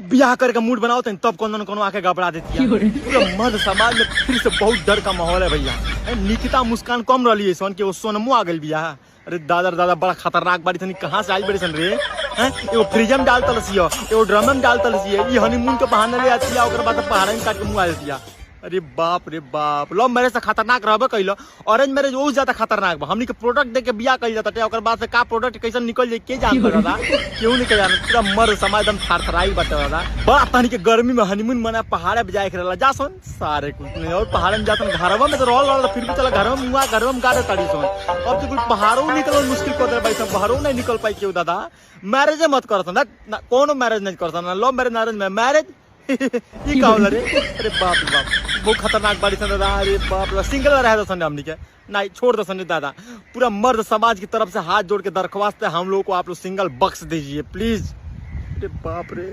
जब ब्याह करके मूड बनाओ तब कोनो न कोनो आके घबरा देती है। पूरा मर्द समाज में फिर से बहुत डर का माहौल है भैया। निकिता मुस्कान कम रही है सन के वो सोनमो आ गई बिया। अरे दादा दादा बड़ा खतरनाक बारी थी, कहाँ से आई बड़ी सन रे। एगो फ्रिज में डालता लसिया, एगो ड्रम में डालता लसिया, ये हनीमून के बहाने ले आती है, ओकर बाद पहाड़ में काट के मुँह आ जाती है। अरे बाप रे बाप, लव मैरिज से खतरनाक रहबे कैलो, ऑरेंज मैरिज बहुत ज्यादा खतरनाक बा। हमनी के प्रोडक्ट देख के बियाह कइल जाता, ओकर बाद से का प्रोडक्ट कैसे निकल जाए के जानता दादा, क्यों नहीं जान। पूरा मर्द समाज एकदम थरथराई बाटे दादा। बड़ा तनी के गर्मी में हनीमून मना पहाड़े पे जाए के रहला जा सन सारे कुछ नहीं, और पहाड़ में जातन घरवा में तो रहल फिर भी चला घरवा में घरवा में गाड़े ताड़ी सन। अब तो कुछ पहाड़ों निकलल मुश्किल कर दे भाई, सब पहाड़ों नहीं निकल पाई क्यों दादा। मैरिज मत करसन ना, कोनो मैरिज नहीं करसन ना, लव मैरिज मैरिज में मैरिज ये का होला रे। अरे बाप रे बाप, बहुत खतरनाक बाड़ी सन दादा। अरे बाप रे, सिंगल रह दो सन हमनी के नहीं छोड़ दो सन दादा। पूरा मर्द समाज की तरफ से हाथ जोड़ के दरख्वास्त है हम लोग को, आप लोग सिंगल बख्श दीजिए प्लीज। अरे बाप रे।